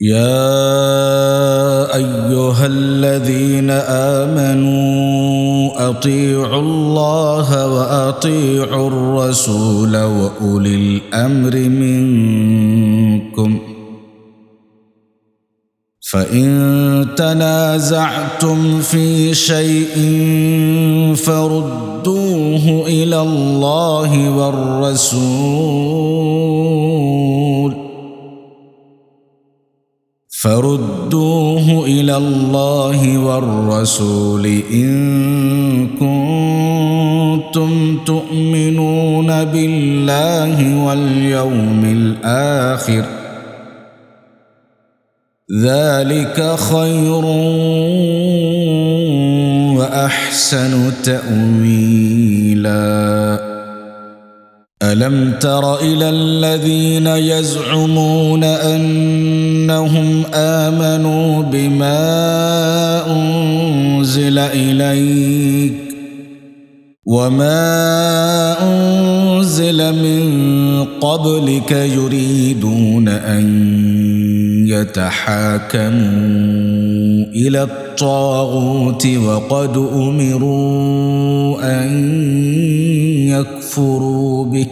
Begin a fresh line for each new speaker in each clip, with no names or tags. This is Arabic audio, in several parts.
يا أيها الذين آمنوا أطيعوا الله وأطيعوا الرسول وأولي الأمر منكم فإن تنازعتم في شيء فردوه إلى الله والرسول إن كنتم تؤمنون بالله واليوم الآخر ذلك خير وأحسن تأويلا. ألم تر إلى الذين يزعمون أنهم آمنوا بما أنزل إليك وما أنزل من قبلك يريدون أن يتحاكموا إلى الطاغوت وقد أمروا أن يكفروا به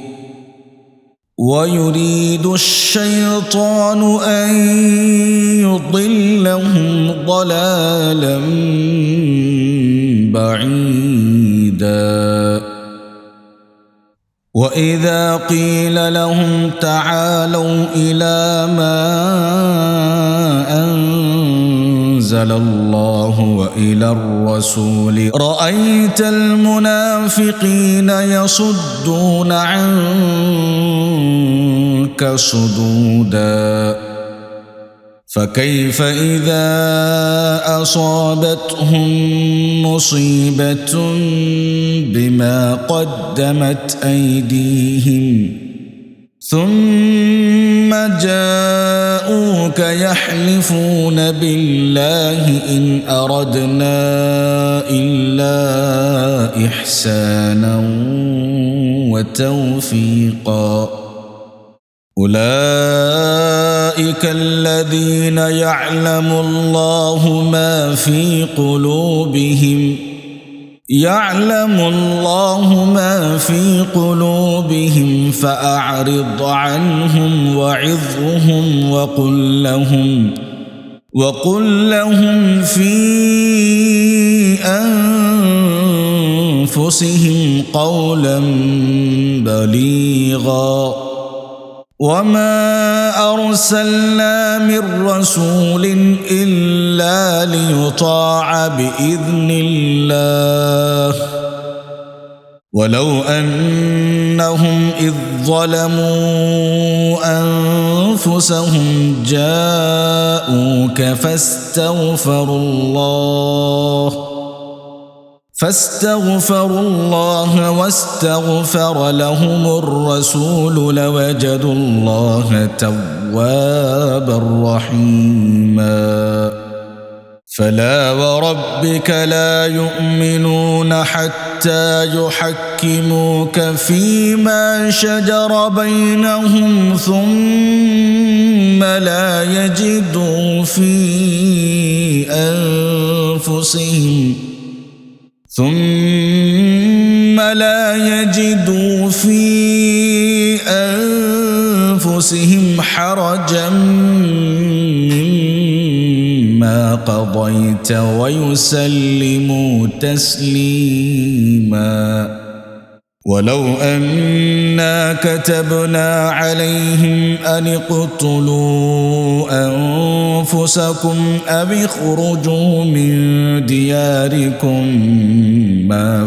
ويريد الشيطان أن يضلهم ضلالا بعيدا. وإذا قيل لهم تعالوا إلى ما أنزل الله وإلى الرسول رأيت المنافقين يصدون عنك صدودا. فكيف إذا أصابتهم مصيبة بما قدمت أيديهم ثم جاءوك يحلفون بالله إن أردنا إلا إحسانا وتوفيقا أولئك الذين يعلم الله ما في قلوبهم فأعرض عنهم وعظهم وقل لهم في أنفسهم قولا بليغا. وما أرسلنا من رسول إلا ليطاع بإذن الله ولو أنهم إذ ظلموا أنفسهم جاءوك فاستغفروا الله واستغفر لهم الرسول لوجدوا الله توابا رحيما. فلا وربك لا يؤمنون حتى يحكموك فيما شجر بينهم ثم لا يجدوا في أنفسهم حرجا مما قضيت ويسلموا تسليما. ولو أنا كتبنا عليهم أن اقتلوا أنفسكم أو اخرجوا من دياركم ما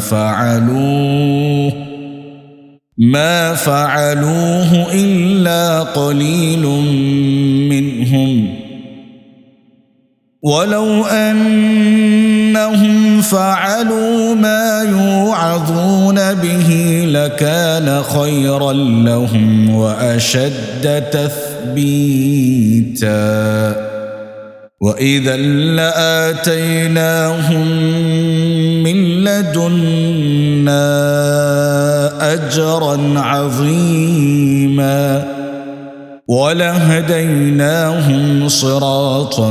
فعلوه إلا قليل منهم ولو أنهم فعلوا ما يوعظون به لكان خيرا لهم وأشد تثبيتا. وإذا لآتيناهم من لدنا أجرا عظيما ولهديناهم صراطا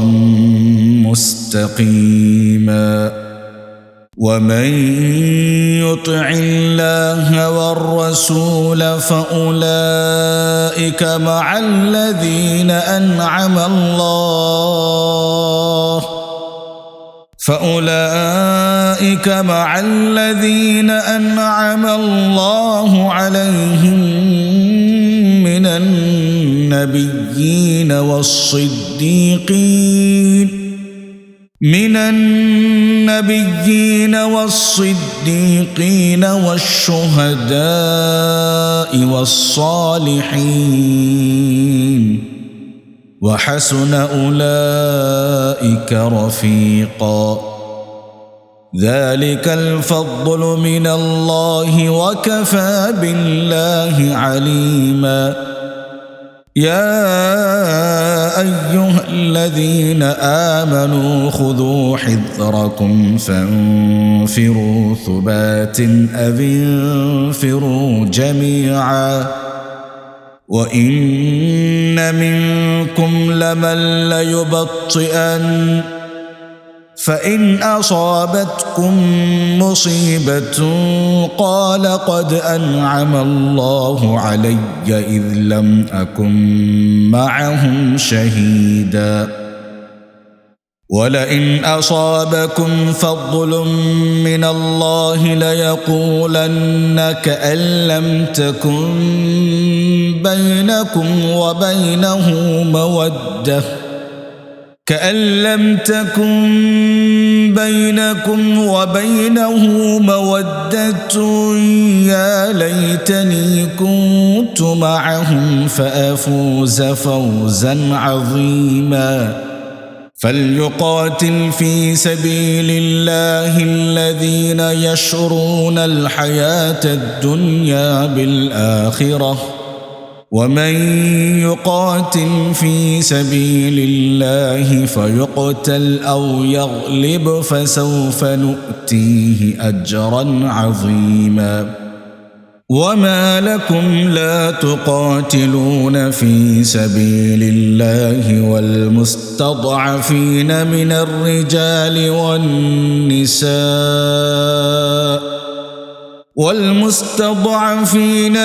مستقيما ومن يطع الله والرسول فأولئك مع الذين أنعم الله عليهم من النبيين والصديقين والشهداء والصالحين وحسن أولئك رفيقا ذلك الفضل من الله وكفى بالله عليما يا أيها الذين آمنوا خذوا حذركم فانفروا ثبات أو انفروا جميعا وإن منكم لمن ليبطئن فإن أصابتكم مصيبة قال قد أنعم الله علي إذ لم أكن معهم شهيدا ولئن أصابكم فضل من الله ليقولن كأن لم تكن بينكم وبينه مودة يا ليتني كنت معهم فأفوز فوزا عظيما فليقاتل في سبيل الله الذين يشرون الحياة الدنيا بالآخرة ومن يقاتل في سبيل الله فيقتل أو يغلب فسوف نؤتيه أجرا عظيما وما لكم لا تقاتلون في سبيل الله والمستضعفين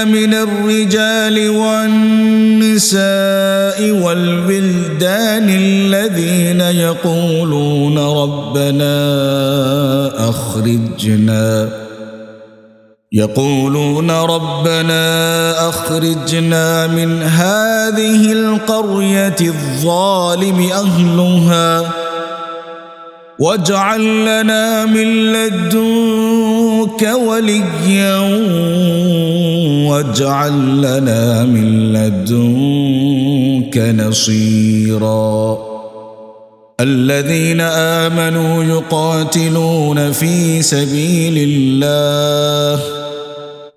من الرجال والنساء والولدان الذين يقولون ربنا أخرجنا من هذه القرية الظالم أهلها واجعل لنا من لدنك وليا واجعل لنا من لدنك نصيرا الذين آمنوا يقاتلون في سبيل الله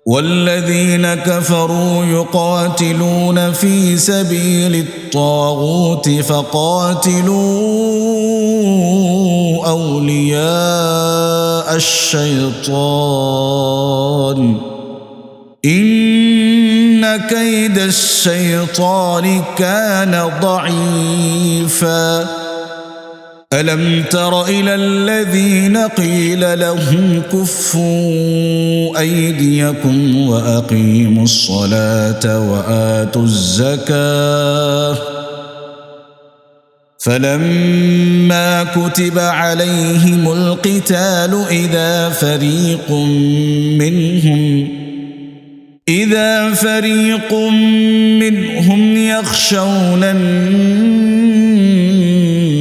والذين كفروا يقاتلون في سبيل الطاغوت فقاتلوا أولياء الشيطان إن كيد الشيطان كان ضعيفا ألم تر إلى الذين قيل لهم كفوا أيديكم وأقيموا الصلاة وآتوا الزكاة فلما كتب عليهم القتال إذا فريق منهم يخشون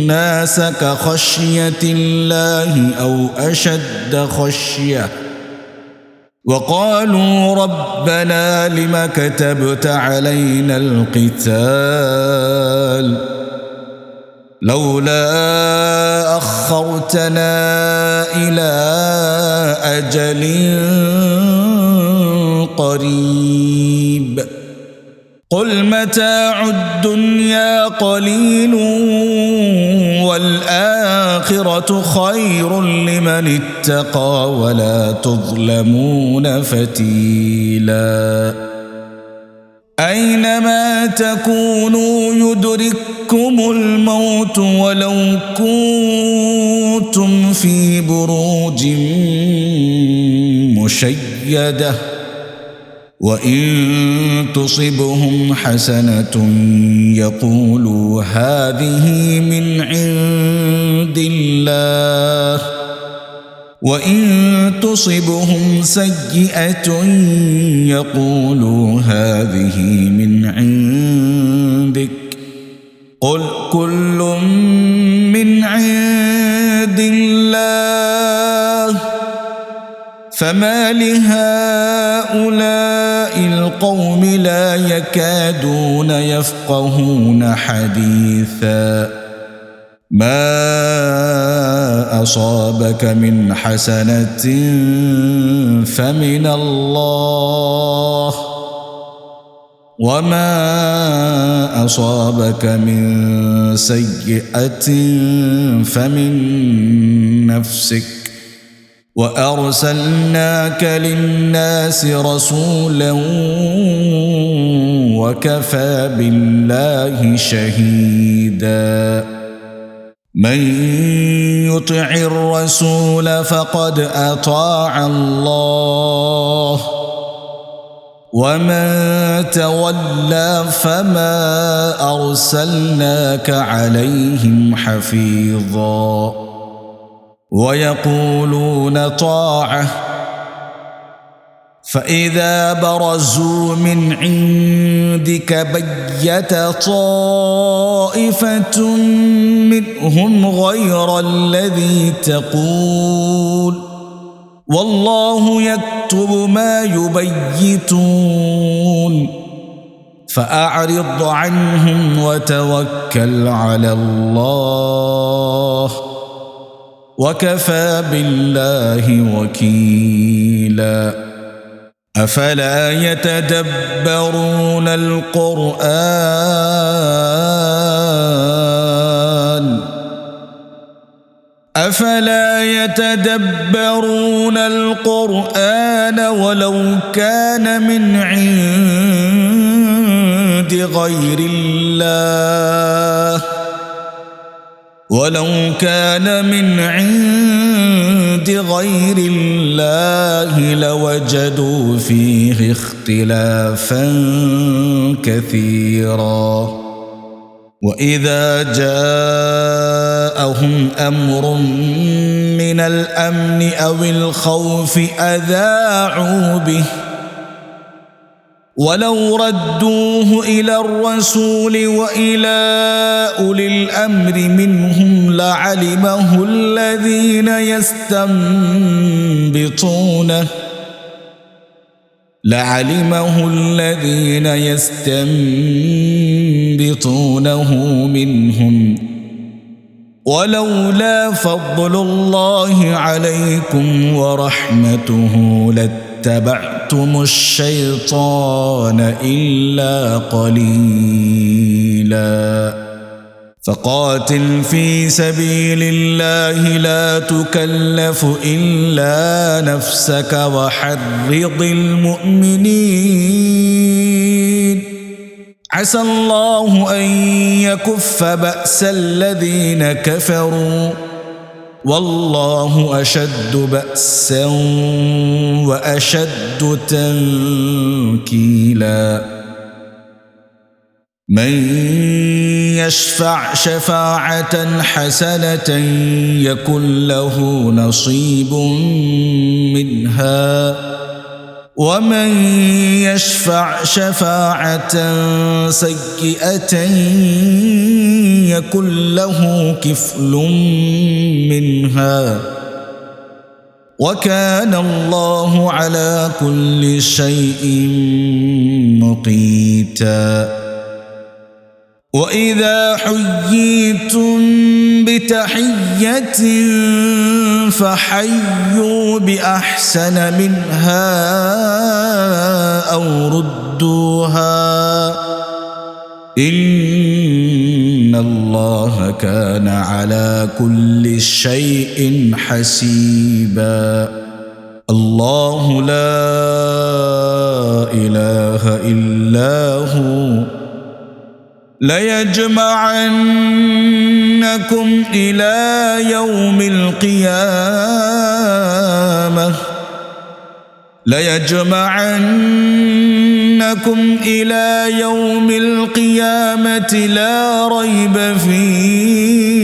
الناس كخشية الله أو أشد خشية وقالوا ربنا لم كتبت علينا القتال لولا أخرتنا إلى أجل قريب قل متاع الدنيا قليل والآخرة خير لمن اتقى ولا تظلمون فتيلا أينما تكونوا يدرككم الموت ولو كنتم في بروج مشيدة وإن تصبهم حسنة يقولوا هذه من عند الله وإن تصبهم سيئة يقولوا هذه من عندك قل كل من عند الله فما لهؤلاء القوم لا يكادون يفقهون حديثا ما أصابك من حسنة فمن الله وما أصابك من سيئة فمن نفسك وأرسلناك للناس رسولا وكفى بالله شهيدا من يطع الرسول فقد أطاع الله ومن تولى فما أرسلناك عليهم حفيظا ويقولون طاعة فإذا برزوا من عندك بيت طائفة منهم غير الذي تقول والله يكتب ما يبيتون فأعرض عنهم وتوكل على الله وكفى بالله وكيلا أفلا يتدبرون القرآن ولو كان من عند غير الله لوجدوا فيه اختلافا كثيرا وإذا جاءهم أمر من الأمن أو الخوف أذاعوا به ولو ردوه إلى الرسول وإلى أولي الأمر منهم لعلمه الذين يستنبطونه منهم ولولا فضل الله عليكم ورحمته لاتبعتم الشيطان إلا قليلا فقاتل في سبيل الله لا تكلف إلا نفسك وحرض المؤمنين عسى الله أن يكف بأس الذين كفروا والله أشد بأسا وأشد تنكيلا من يشفع شفاعة حسنة يكن له نصيب منها ومن يشفع شفاعة سيئة يكن له كفل منها وكان الله على كل شيء مقيتا وإذا حييتم بتحية فحيوا بأحسن منها أو ردوها إن الله كان على كل شيء حسيبا الله لا إله إلا هو ليجمعنكم إلى يوم القيامة لا ريب فيه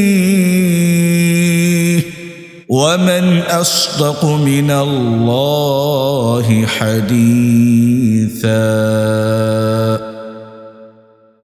ومن أصدق من الله حديثا.